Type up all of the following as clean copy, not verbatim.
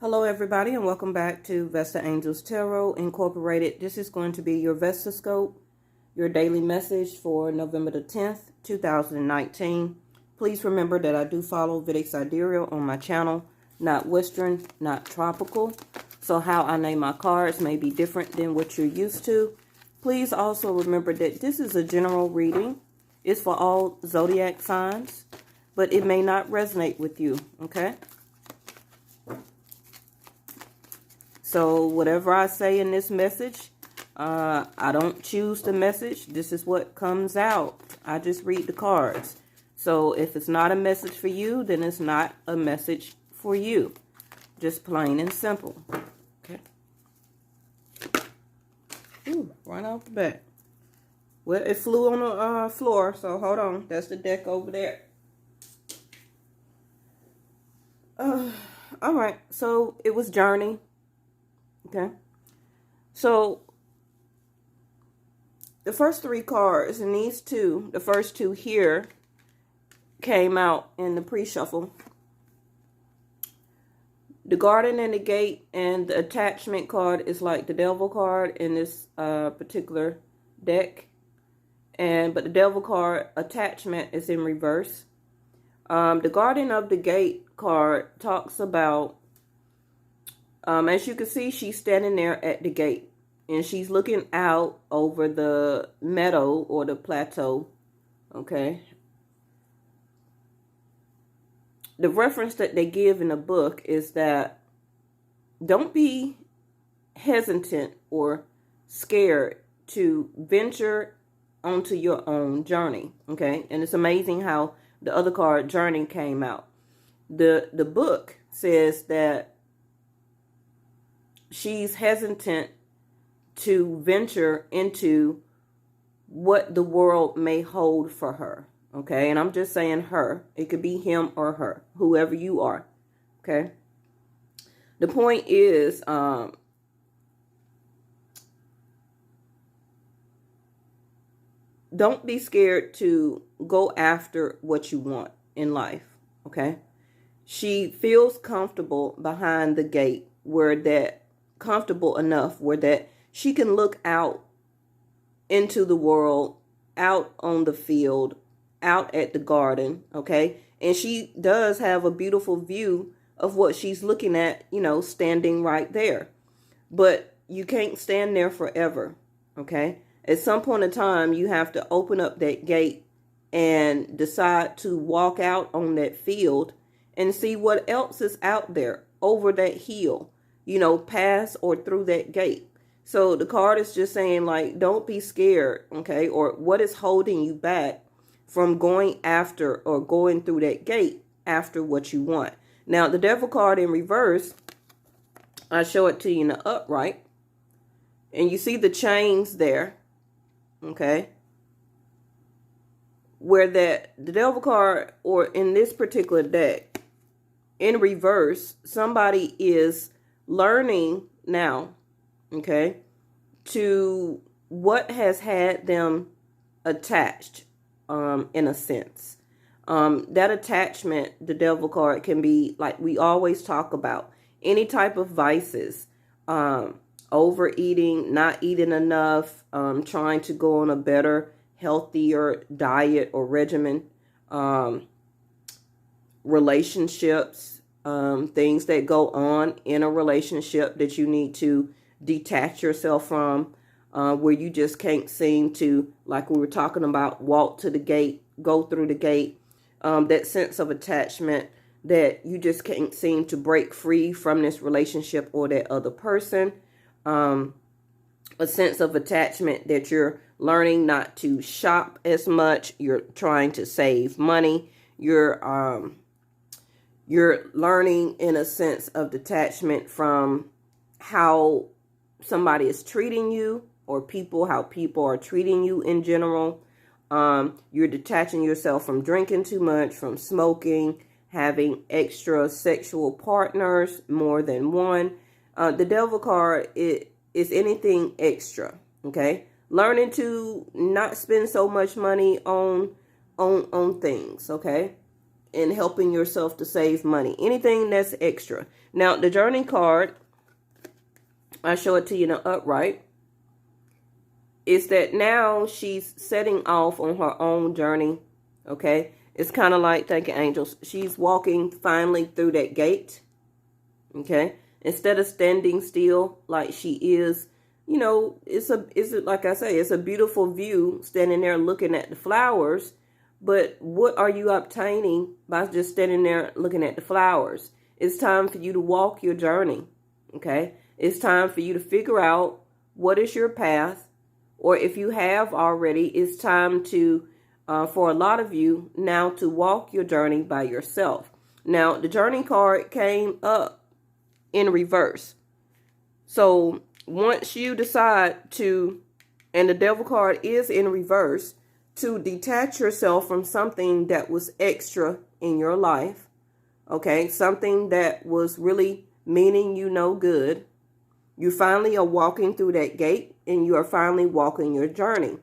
Hello everybody and welcome back to Vesta Angels Tarot Incorporated. This is going to be your Vestascope, your daily message for November the 10th, 2019. Please remember that I do follow Vedic Sidereal on my channel, not Western, not tropical. So how I name my cards may be different than what you're used to. Please also remember that this is a general reading. It's for all zodiac signs, but it may not resonate with you, okay? So whatever I say in this message, I don't choose the message. This is what comes out. I just read the cards. So if it's not a message for you, then it's not a message for you. Just plain and simple. Okay. Ooh, right off the bat. Well, it flew on the floor, so hold on. That's the deck over there. All right, so it was Journey. Okay, so the first three cards and these two, the first two here, came out in the pre-shuffle. The Garden and the Gate and the Attachment card is like the Devil card in this particular deck. But the Devil card, Attachment, is in reverse. The Garden of the Gate card talks about, as you can see, she's standing there at the gate. And she's looking out over the meadow or the plateau. Okay. The reference that they give in the book is that don't be hesitant or scared to venture onto your own journey. Okay. And it's amazing how the other card, Journey, came out. The book says that she's hesitant to venture into what the world may hold for her. Okay, and I'm just saying her. It could be him or her, whoever you are. Okay. The point is, don't be scared to go after what you want in life. Okay. She feels comfortable behind the gate where that comfortable enough where that she can look out into the world, out on the field, out at the garden, okay? And she does have a beautiful view of what she's looking at, you know, standing right there. But you can't stand there forever, okay? At some point in time, you have to open up that gate and decide to walk out on that field and see what else is out there over that hill. You know, pass or through that gate. So the card is just saying, like, don't be scared, okay? Or what is holding you back from going after or going through that gate after what you want. Now, the Devil card in reverse, I show it to you in the upright. And you see the chains there, okay? Where the Devil card, or in this particular deck, in reverse, somebody is learning now, okay, to what has had them attached, in a sense. That attachment, the Devil card, can be, like we always talk about, any type of vices, overeating, not eating enough, trying to go on a better, healthier diet or regimen, relationships, things that go on in a relationship that you need to detach yourself from, where you just can't seem to, like we were talking about, walk to the gate, go through the gate, that sense of attachment that you just can't seem to break free from this relationship or that other person, a sense of attachment that you're learning not to shop as much, you're trying to save money, you're learning in a sense of detachment from how somebody is treating you or how people are treating you in general. You're detaching yourself from drinking too much, from smoking, having extra sexual partners, more than one. The Devil card is anything extra, okay? Learning to not spend so much money on things, okay? and helping yourself to save money. Anything that's extra. Now, the journey card, I show it to you in the upright, is that now she's setting off on her own journey, okay? It's kind of like, thank you, angels, she's walking finally through that gate, okay? Instead of standing still like she is, you know, it's like I say, it's a beautiful view standing there looking at the flowers, but what are you obtaining by just standing there looking at the flowers? It's time for you to walk your journey, okay? It's time for you to figure out what is your path, or if you have already, it's time to, for a lot of you, now to walk your journey by yourself. Now, the journey card came up in reverse. So once you decide to, and the devil card is in reverse, to detach yourself from something that was extra in your life, okay, something that was really meaning you no good, you finally are walking through that gate and you are finally walking your journey.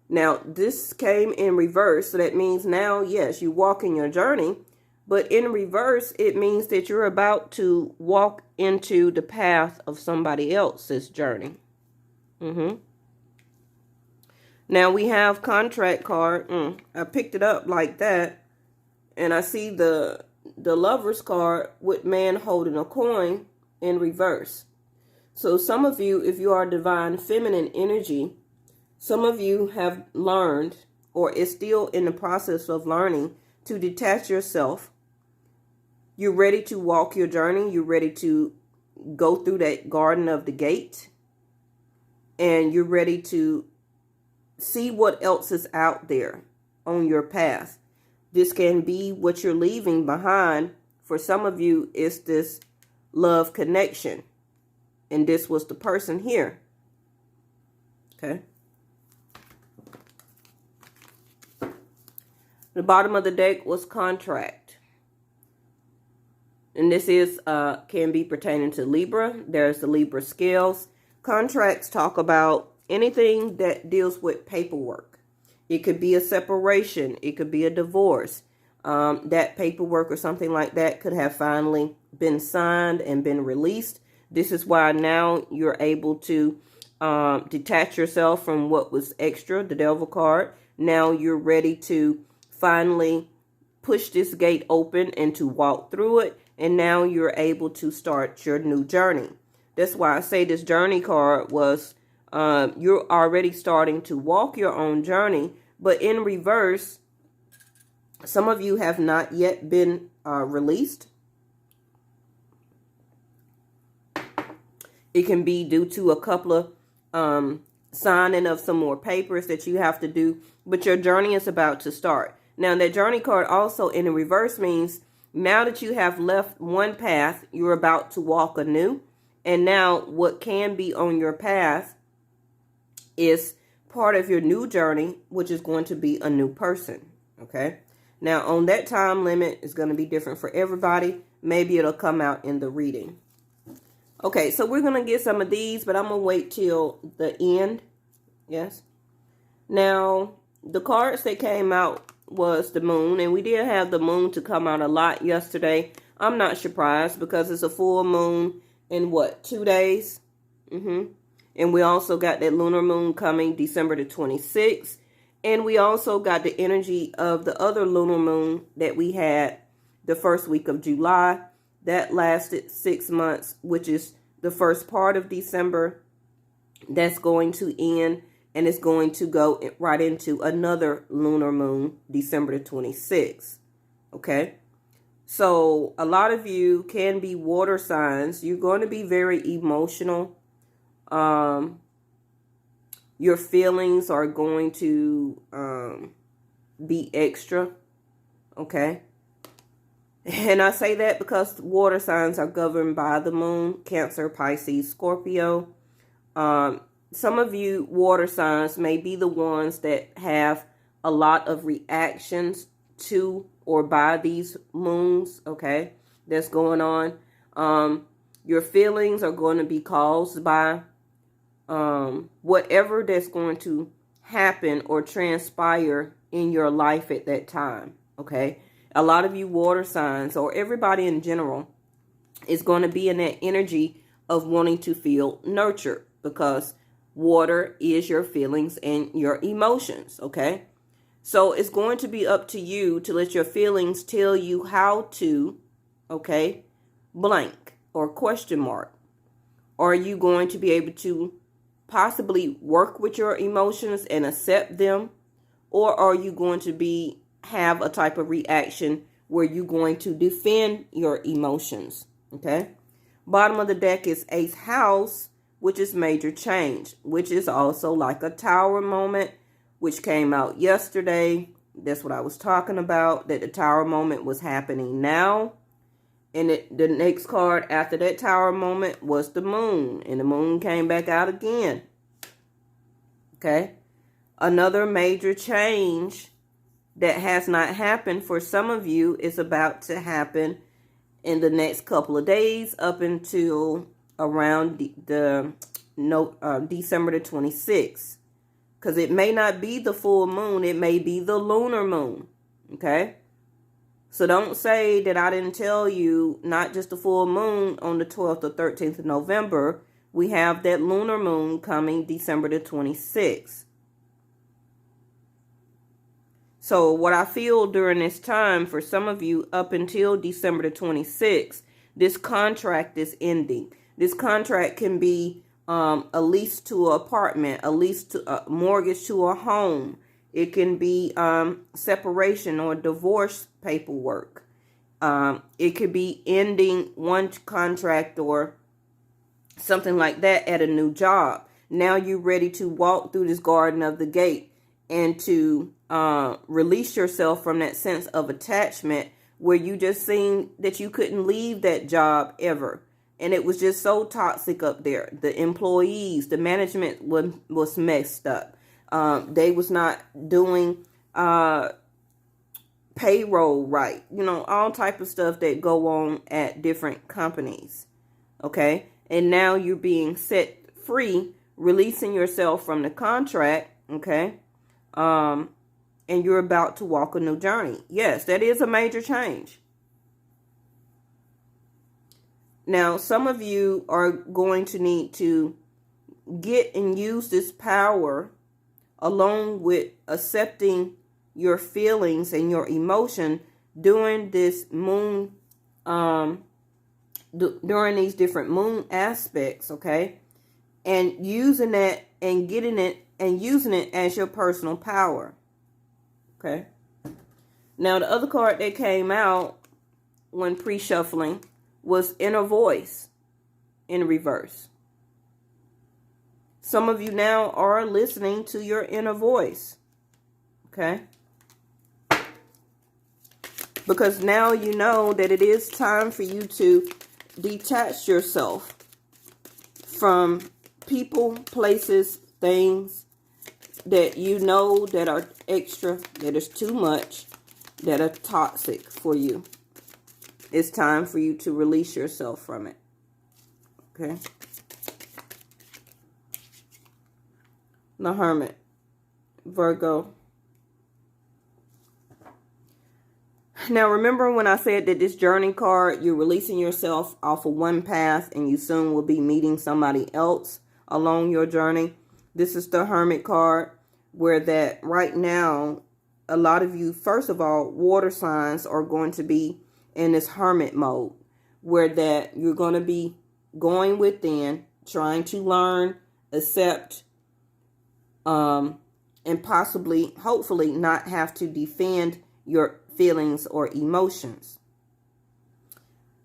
Now, this came in reverse, so that means now, yes, you walk in your journey, but in reverse, it means that you're about to walk into the path of somebody else's journey. Now, we have contract card. I picked it up like that, and I see the Lover's card with man holding a coin in reverse. So some of you, if you are divine feminine energy, some of you have learned or is still in the process of learning to detach yourself. You're ready to walk your journey. You're ready to go through that garden of the gate. And you're ready to see what else is out there on your path. This can be what you're leaving behind. For some of you, it's this love connection. And this was the person here. Okay. The bottom of the deck was contract. And this is can be pertaining to Libra. There's the Libra scales. Contracts talk about anything that deals with paperwork. It could be a separation. It could be a divorce. That paperwork or something like that could have finally been signed and been released. This is why now you're able to detach yourself from what was extra, the devil card. Now you're ready to finally push this gate open and to walk through it. And now you're able to start your new journey. That's why I say this journey card was you're already starting to walk your own journey. But in reverse, some of you have not yet been released. It can be due to a couple of signing of some more papers that you have to do. But your journey is about to start. Now, that journey card also in the reverse means now that you have left one path, you're about to walk anew. And now what can be on your path is part of your new journey, which is going to be a new person. Okay. Now, on that time limit, it's going to be different for everybody. Maybe it'll come out in the reading. Okay, so we're going to get some of these, but I'm going to wait till the end. Yes. Now, the cards that came out was the moon, and we did have the moon to come out a lot yesterday. I'm not surprised because it's a full moon in what, 2 days? And we also got that lunar moon coming December the 26th. And we also got the energy of the other lunar moon that we had the first week of July. That lasted 6 months, which is the first part of December. That's going to end, and it's going to go right into another lunar moon, December the 26th. Okay? So a lot of you can be water signs. You're going to be very emotional. Your feelings are going to be extra. Okay? And I say that because water signs are governed by the moon, Cancer, Pisces, Scorpio. Some of you water signs may be the ones that have a lot of reactions to or by these moons, okay, that's going on. Your feelings are going to be caused by whatever that's going to happen or transpire in your life at that time, okay? A lot of you water signs, or everybody in general, is going to be in that energy of wanting to feel nurtured, because water is your feelings and your emotions, okay? So it's going to be up to you to let your feelings tell you how to, okay, blank or question mark. Are you going to be able to possibly work with your emotions and accept them? Or are you going to have a type of reaction where you're going to defend your emotions? Okay. Bottom of the deck is Ace House, which is major change, which is also like a Tower moment, which came out yesterday. That's what I was talking about, that the Tower moment was happening now. And the next card after that Tower moment was the Moon. And the Moon came back out again. Okay. Another major change that has not happened for some of you is about to happen in the next couple of days up until around December the 26th. Because it may not be the full moon. It may be the lunar moon. Okay. So don't say that I didn't tell you, not just the full moon on the 12th or 13th of November. We have that lunar moon coming December the 26th. So what I feel during this time, for some of you, up until December the 26th, this contract is ending. This contract can be a lease to an apartment, a lease to a mortgage to a home. It can be separation or divorce paperwork. It could be ending one contract or something like that at a new job. Now you're ready to walk through this garden of the gate and to release yourself from that sense of attachment where you just seen that you couldn't leave that job ever. And it was just so toxic up there. The employees, the management was messed up. They was not doing payroll right. You know, all type of stuff that go on at different companies. Okay. And now you're being set free, releasing yourself from the contract. Okay. And you're about to walk a new journey. Yes, that is a major change. Now, some of you are going to need to get and use this power along with accepting your feelings and your emotion during this moon, during these different moon aspects, okay? And using that and getting it and using it as your personal power. Okay. Now, the other card that came out when pre-shuffling was Inner Voice in reverse. Some of you now are listening to your inner voice. Okay. Because now you know that it is time for you to detach yourself from people, places, things that you know that are extra, that is too much, that are toxic for you. It's time for you to release yourself from it. Okay. The Hermit, Virgo. Now, remember when I said that this journey card, you're releasing yourself off of one path and you soon will be meeting somebody else along your journey? This is the Hermit card, where that right now, a lot of you, first of all, water signs are going to be in this hermit mode, where that you're going to be going within, trying to learn, accept, and possibly, hopefully, not have to defend your feelings or emotions.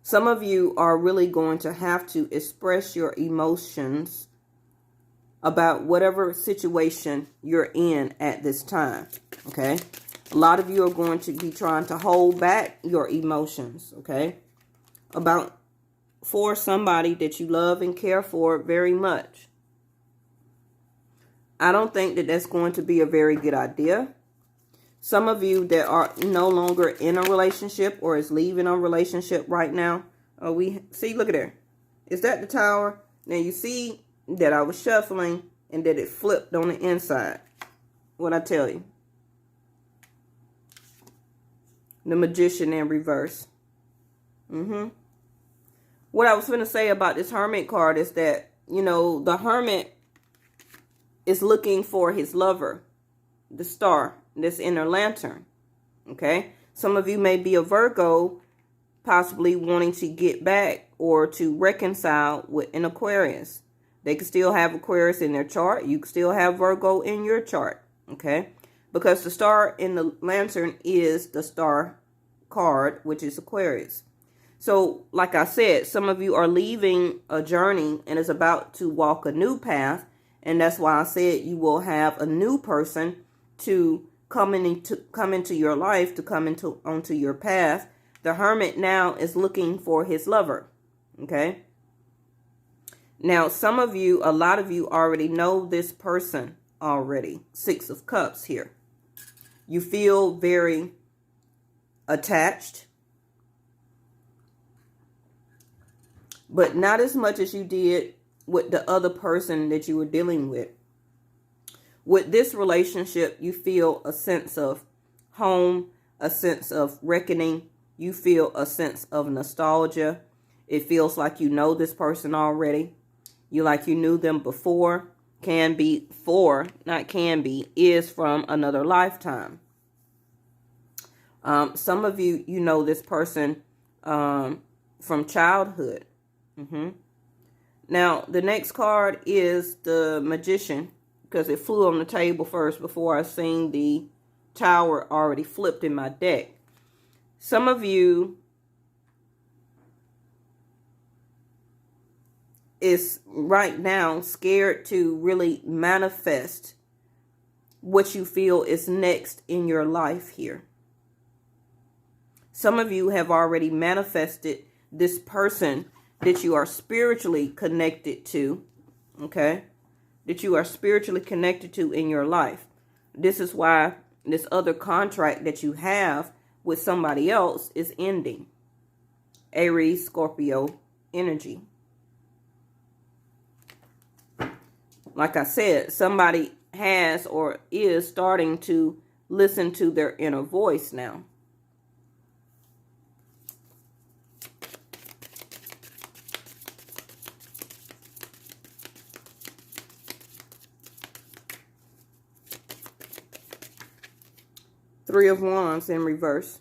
Some of you are really going to have to express your emotions about whatever situation you're in at this time, okay? A lot of you are going to be trying to hold back your emotions, okay? For somebody that you love and care for very much. I don't think that that's going to be a very good idea. Some of you that are no longer in a relationship or is leaving a relationship right now. Look at there. Is that the Tower? Now you see that I was shuffling and that it flipped on the inside. What I tell you. The Magician in reverse. What I was going to say about this Hermit card is that, you know, the Hermit is looking for his lover, the star that's in her lantern. Okay? Some of you may be a Virgo, possibly wanting to get back or to reconcile with an Aquarius. They can still have Aquarius in their chart. You can still have Virgo in your chart. Okay? Because the star in the lantern is the star card, which is Aquarius. So, like I said, some of you are leaving a journey and is about to walk a new path. And that's why I said you will have a new person to come into your life, to come onto your path. The Hermit now is looking for his lover. Okay. Now, some of you, a lot of you already know this person already. Six of Cups here. You feel very attached, but not as much as you did with the other person that you were dealing with. With this relationship, you feel a sense of home, a sense of reckoning. You feel a sense of nostalgia. It feels like you know this person already. You like you knew them before. Can be for, not can be, is from another lifetime. Some of you, you know this person from childhood. Now, the next card is the Magician, because it flew on the table first before I seen the Tower already flipped in my deck. Some of you is right now scared to really manifest what you feel is next in your life here. Some of you have already manifested this person that you are spiritually connected to, okay? That you are spiritually connected to in your life. This is why this other contract that you have with somebody else is ending. Aries, Scorpio energy. Like I said, somebody has or is starting to listen to their inner voice now. Three of Wands in reverse.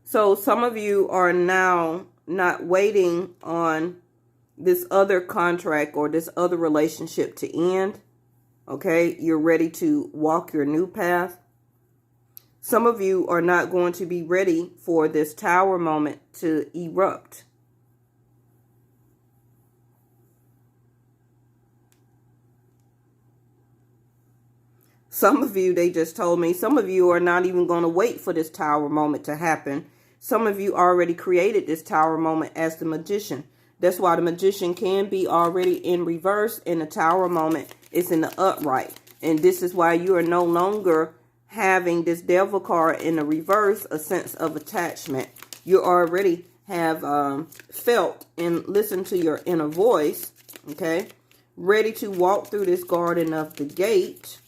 So some of you are now not waiting on this other contract or this other relationship to end. Okay, you're ready to walk your new path. Some of you are not going to be ready for this Tower moment to erupt. Some of you, they just told me, some of you are not even going to wait for this Tower moment to happen. Some of you already created this Tower moment as the Magician. That's why the Magician can be already in reverse and the Tower moment is in the upright. And this is why you are no longer having this Devil card in the reverse, a sense of attachment. You already have felt and listened to your inner voice, okay? Ready to walk through this garden of the gate.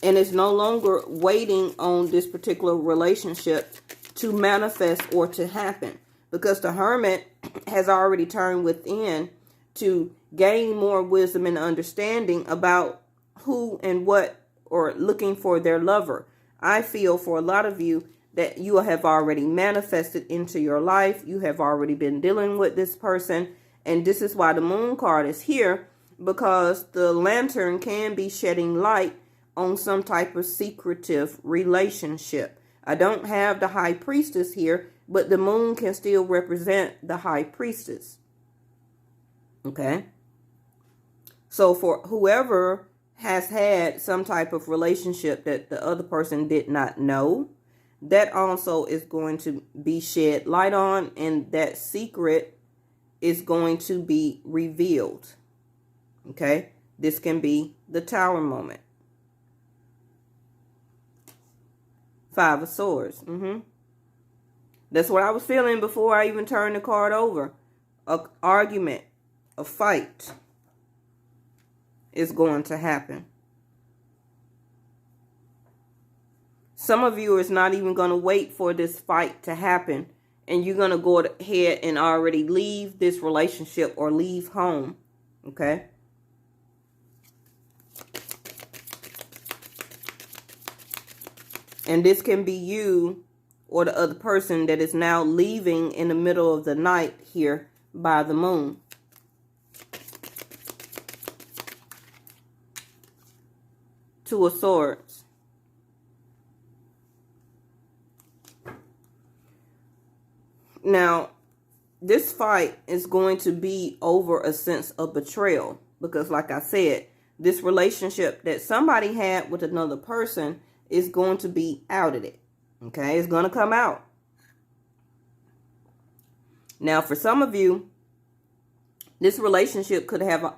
And it's no longer waiting on this particular relationship to manifest or to happen. Because the Hermit has already turned within to gain more wisdom and understanding about who and what, or looking for their lover. I feel for a lot of you that you have already manifested into your life. You have already been dealing with this person. And this is why the Moon card is here. Because the Lantern can be shedding light on some type of secretive relationship. I don't have the High Priestess here, but the Moon can still represent the High Priestess. Okay? So for whoever has had some type of relationship that the other person did not know, that also is going to be shed light on, and that secret is going to be revealed. Okay? This can be the Tower moment. Five of Swords. That's what I was feeling before I even turned the card over. An argument, a fight is going to happen. Some of you is not even going to wait for this fight to happen, and you're going to go ahead and already leave this relationship or leave home. Okay? And this can be you or the other person that is now leaving in the middle of the night here by the moon. Two of Swords. Now, this fight is going to be over a sense of betrayal. Because like I said, this relationship that somebody had with another person is going to be out of it. Okay, it's going to come out. Now, for some of you, this relationship could have,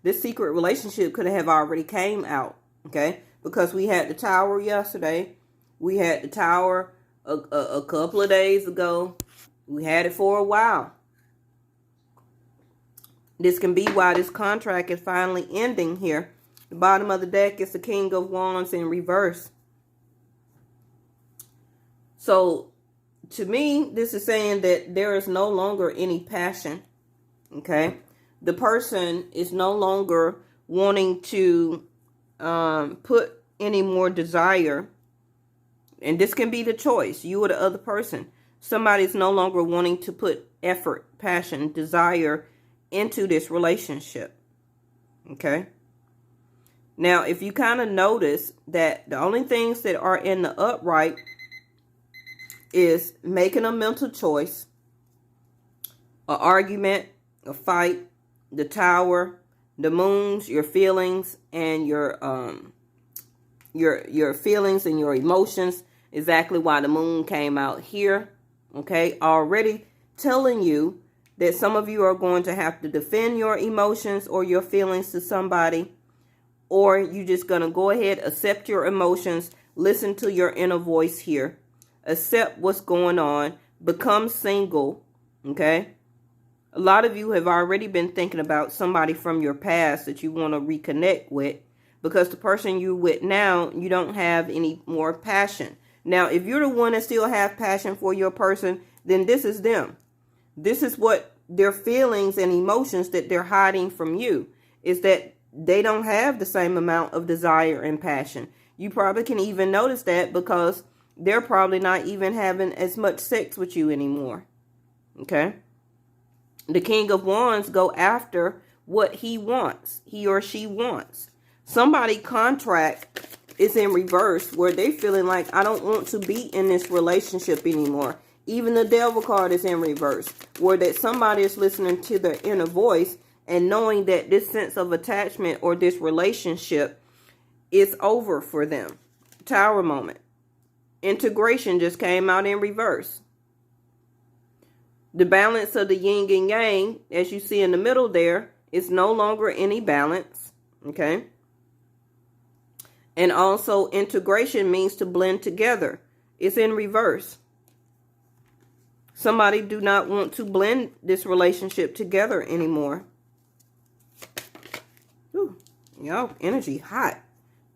this secret relationship could have already came out. Okay, because we had the Tower yesterday. We had the Tower a couple of days ago. We had it for a while. This can be why this contract is finally ending here. The bottom of the deck is the King of Wands in reverse. So, to me, this is saying that there is no longer any passion. Okay? The person is no longer wanting to put any more desire. And this can be the choice, you or the other person. Somebody's no longer wanting to put effort, passion, desire into this relationship. Okay? Now, if you kind of notice that the only things that are in the upright is making a mental choice, an argument, a fight, the Tower, the moons, your feelings, and your feelings and your emotions. Exactly why the moon came out here. Okay, already telling you that some of you are going to have to defend your emotions or your feelings to somebody, or you just going to go ahead, accept your emotions, listen to your inner voice here, accept what's going on, become single. Okay, a lot of you have already been thinking about somebody from your past that you want to reconnect with, because the person you're with now, you don't have any more passion. Now, if you're the one that still have passion for your person, then this is them. This is what their feelings and emotions that they're hiding from you, is that they don't have the same amount of desire and passion. You probably can even notice that because they're probably not even having as much sex with you anymore. Okay? The King of Wands go after what he wants, he or she wants. Somebody contract is in reverse where they feeling like, I don't want to be in this relationship anymore. Even the Devil card is in reverse, where that somebody is listening to their inner voice and knowing that this sense of attachment or this relationship is over for them. Tower moment. Integration just came out in reverse. The balance of the yin and yang, as you see in the middle there, is no longer any balance. Okay? And also integration means to blend together. It's in reverse. Somebody do not want to blend this relationship together anymore. Ooh, y'all energy hot.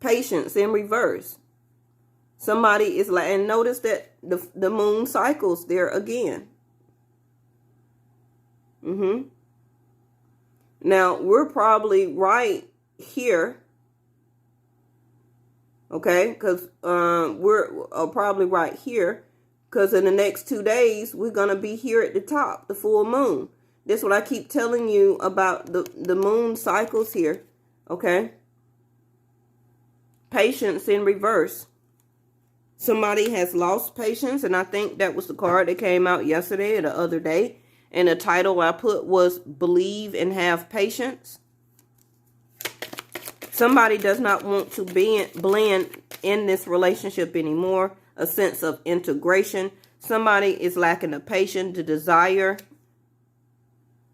Patience in reverse. Somebody is like, and notice that the moon cycles there again. Now, we're probably right here. Okay, because we're probably right here. Because in the next 2 days, we're going to be here at the top, the full moon. That's what I keep telling you about the moon cycles here. Okay. Patience in reverse. Somebody has lost patience, and I think that was the card that came out yesterday or the other day. And the title I put was Believe and Have Patience. Somebody does not want to blend in this relationship anymore. A sense of integration. Somebody is lacking the patience, the desire.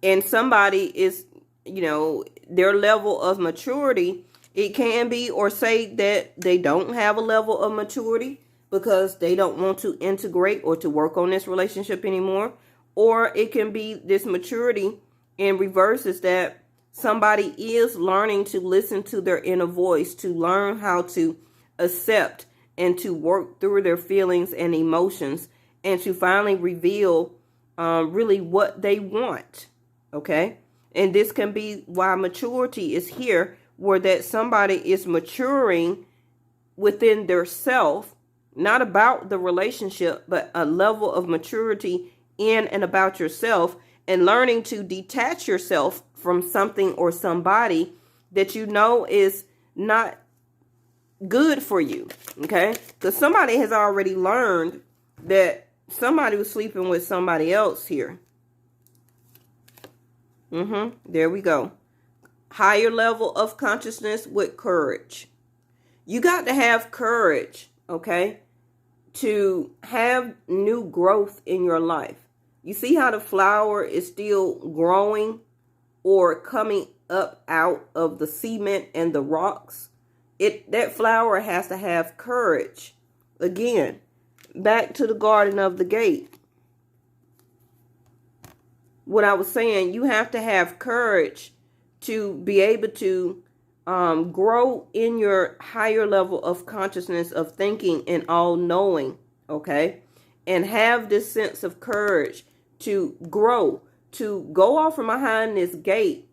And somebody is, you know, their level of maturity, it can be, or say that they don't have a level of maturity because they don't want to integrate or to work on this relationship anymore. Or it can be this maturity in reverse, is that somebody is learning to listen to their inner voice, to learn how to accept and to work through their feelings and emotions and to finally reveal really what they want. Okay. And this can be why maturity is here, where that somebody is maturing within their self, not about the relationship, but a level of maturity in and about yourself, and learning to detach yourself from something or somebody that you know is not good for you. Okay. Because somebody has already learned that somebody was sleeping with somebody else here. There we go. Higher level of consciousness with courage. You got to have courage, okay, to have new growth in your life. You see how the flower is still growing or coming up out of the cement and the rocks? That flower has to have courage. Again, back to the Garden of the Gate. What I was saying, you have to have courage to be able to grow in your higher level of consciousness, of thinking and all knowing, okay? And have this sense of courage to grow, to go off from behind this gate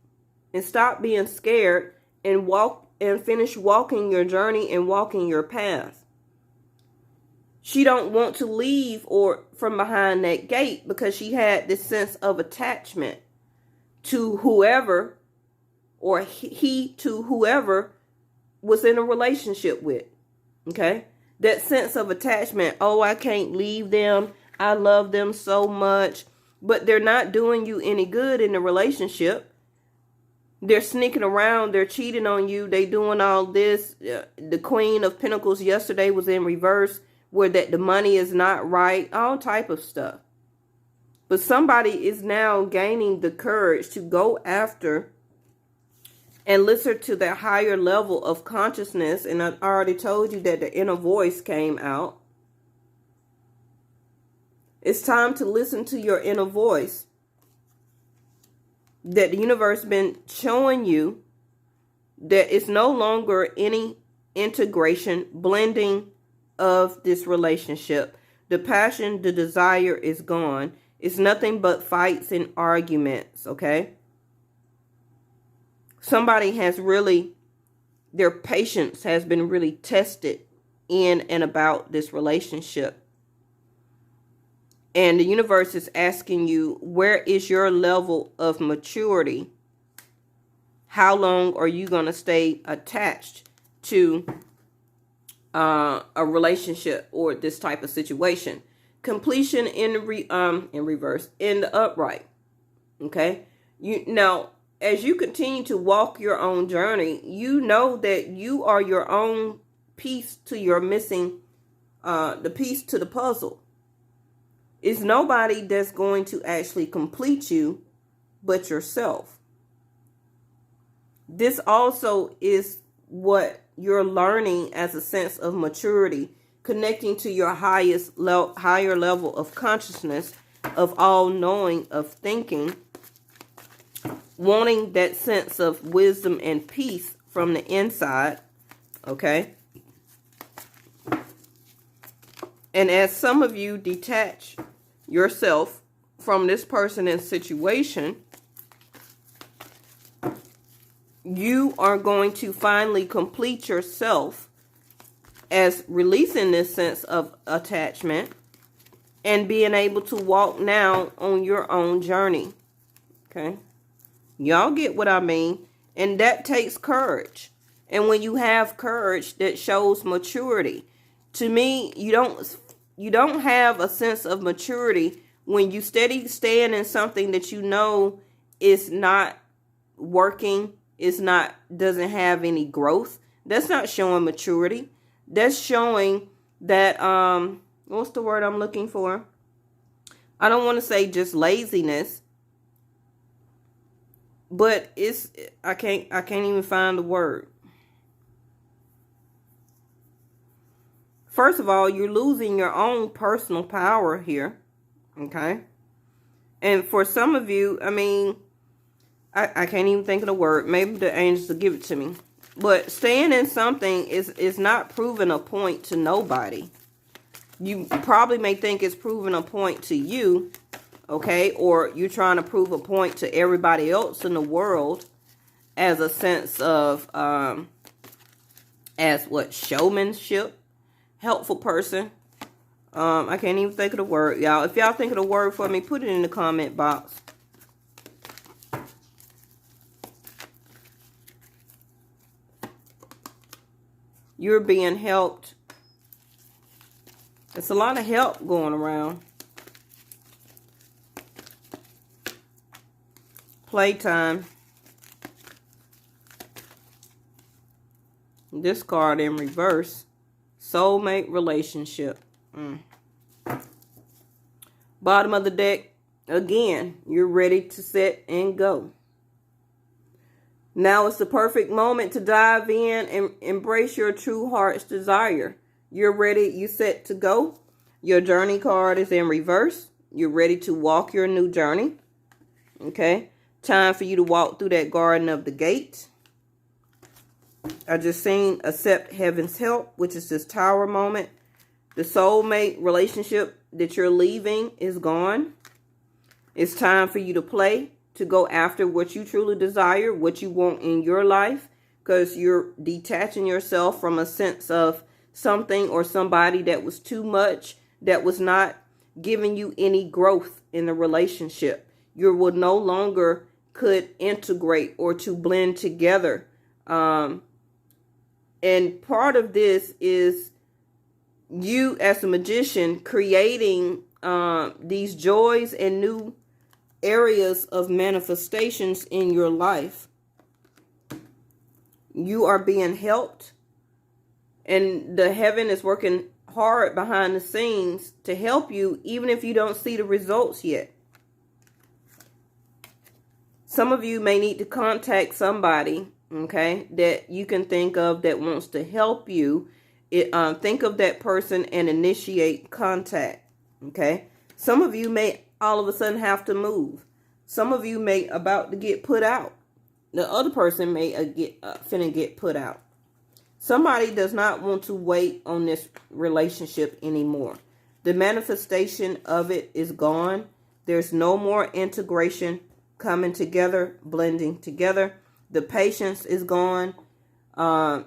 and stop being scared and walk and finish walking your journey and walking your path. She don't want to leave or from behind that gate because she had this sense of attachment to whoever, or he to whoever was in a relationship with. Okay? That sense of attachment. Oh, I can't leave them. I love them so much. But they're not doing you any good in the relationship. They're sneaking around. They're cheating on you. They doing all this. The Queen of Pentacles yesterday was in reverse, where that the money is not right. All type of stuff. But somebody is now gaining the courage to go after and listen to that higher level of consciousness. And I already told you that the inner voice came out. It's time to listen to your inner voice that the universe been showing you, that it's no longer any integration, blending of this relationship. The passion, the desire is gone. It's nothing but fights and arguments, okay? Somebody has really, their patience has been really tested in and about this relationship. And the universe is asking you, where is your level of maturity? How long are you going to stay attached to a relationship or this type of situation? Completion in reverse, in the upright. Okay? Now, as you continue to walk your own journey, you know that you are your own piece to your missing, the piece to the puzzle. It's nobody that's going to actually complete you but yourself. This also is what you're learning as a sense of maturity, connecting to your higher level of consciousness, of all knowing, of thinking, wanting that sense of wisdom and peace from the inside, okay? And as some of you detach yourself from this person and situation, you are going to finally complete yourself as releasing this sense of attachment and being able to walk now on your own journey. Okay? Y'all get what I mean? And that takes courage. And when you have courage, that shows maturity. To me, you don't have a sense of maturity when you steady stand in something that you know is not working, doesn't have any growth. That's not showing maturity. That's showing that, what's the word I'm looking for? I don't want to say just laziness, but I can't even find the word. First of all, you're losing your own personal power here. Okay? And for some of you, I mean, I can't even think of the word. Maybe the angels will give it to me. But staying in something is not proving a point to nobody. You probably may think it's proving a point to you, okay? Or you're trying to prove a point to everybody else in the world as a sense of, as what, showmanship, helpful person. I can't even think of the word, y'all. If y'all think of the word for me, put it in the comment box. You're being helped. It's a lot of help going around. Playtime. This card in reverse. Soulmate relationship. Bottom of the deck. Again, you're ready to set and go. Now is the perfect moment to dive in and embrace your true heart's desire. You're ready, you set to go. Your journey card is in reverse. You're ready to walk your new journey. Okay. Time for you to walk through that garden of the gate. I just seen accept heaven's help, which is this tower moment. The soulmate relationship that you're leaving is gone. It's time for you to play, to go after what you truly desire, what you want in your life, because you're detaching yourself from a sense of something or somebody that was too much, that was not giving you any growth in the relationship. You will no longer could integrate or to blend together. And part of this is you as a magician creating these joys and new areas of manifestations in your life. You are being helped, and the heaven is working hard behind the scenes to help you, even if you don't see the results yet. Some of you may need to contact somebody, okay, that you can think of that wants to help you. Think of that person and initiate contact, okay? Some of you may all of a sudden have to move. Some of you may about to get put out. The other person may finna get put out. Somebody does not want to wait on this relationship anymore. The manifestation of it is gone. There's no more integration, coming together, blending together. The patience is gone.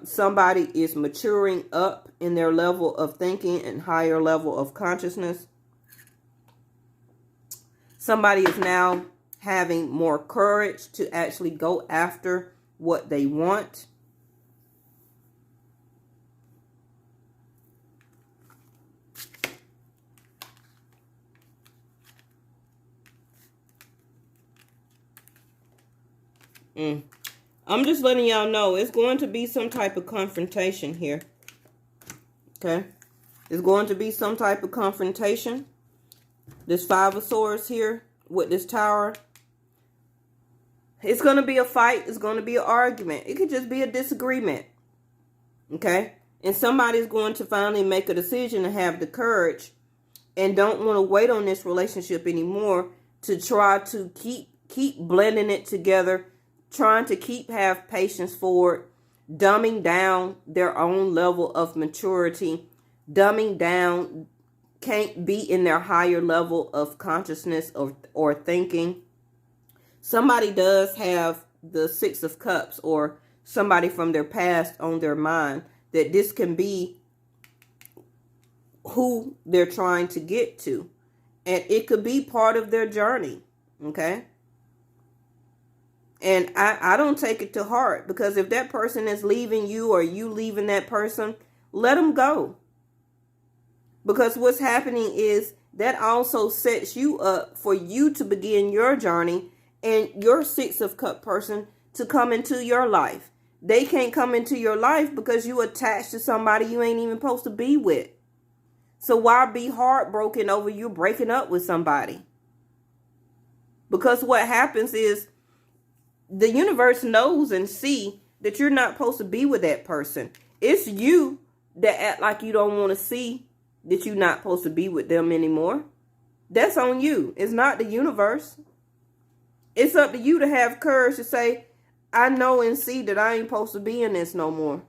Somebody is maturing up in their level of thinking and higher level of consciousness. Somebody is now having more courage to actually go after what they want. I'm just letting y'all know it's going to be some type of confrontation here. Okay? It's going to be some type of confrontation. This Five of Swords here with this Tower. It's going to be a fight. It's going to be an argument. It could just be a disagreement. Okay? And somebody's going to finally make a decision and have the courage and don't want to wait on this relationship anymore to try to keep blending it together, trying to have patience for it, dumbing down their own level of maturity, dumbing down, can't be in their higher level of consciousness or thinking. Somebody does have the Six of Cups or somebody from their past on their mind that this can be who they're trying to get to. And it could be part of their journey, okay? And I don't take it to heart, because if that person is leaving you or you leaving that person, let them go. Because what's happening is that also sets you up for you to begin your journey and your Six of Cup person to come into your life. They can't come into your life because you attached to somebody you ain't even supposed to be with. So why be heartbroken over you breaking up with somebody? Because what happens is the universe knows and see that you're not supposed to be with that person. It's you that act like you don't want to see that you're not supposed to be with them anymore. That's on you. It's not the universe. It's up to you to have courage to say, I know and see that I ain't supposed to be in this no more.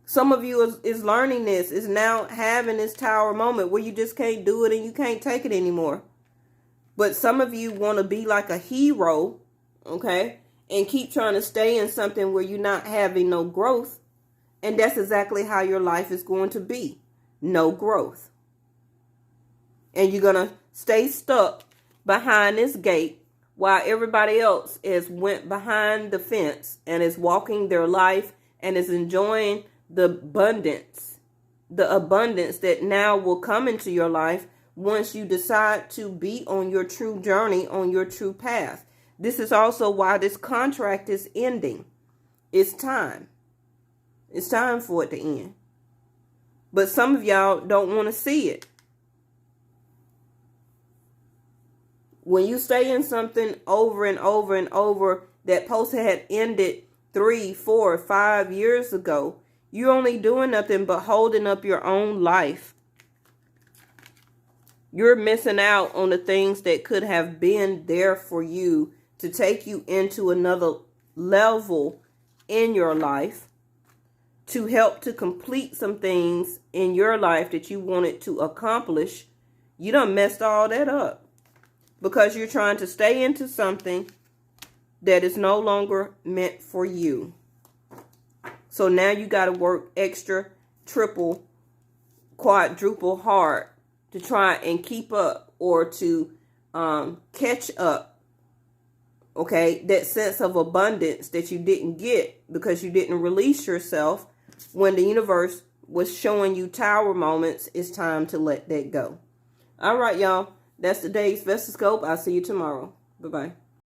Some of you is learning this, is now having this tower moment where you just can't do it and you can't take it anymore. But some of you want to be like a hero, okay, and keep trying to stay in something where you're not having no growth. And that's exactly how your life is going to be. No growth. And you're going to stay stuck behind this gate while everybody else is went behind the fence and is walking their life and is enjoying the abundance that now will come into your life once you decide to be on your true journey, on your true path. This is also why this contract is ending. It's time. It's time for it to end. But some of y'all don't want to see it. When you stay in something over and over and over that post had ended 3, 4, 5 years ago, you're only doing nothing but holding up your own life. You're missing out on the things that could have been there for you to take you into another level in your life, to help to complete some things in your life that you wanted to accomplish. You done messed all that up because you're trying to stay into something that is no longer meant for you. So now you got to work extra, triple, quadruple hard to try and keep up or to catch up. Okay, that sense of abundance that you didn't get because you didn't release yourself when the universe was showing you tower moments. It's time to let that go. All right, y'all. That's today's Vestascope. I'll see you tomorrow. Bye-bye.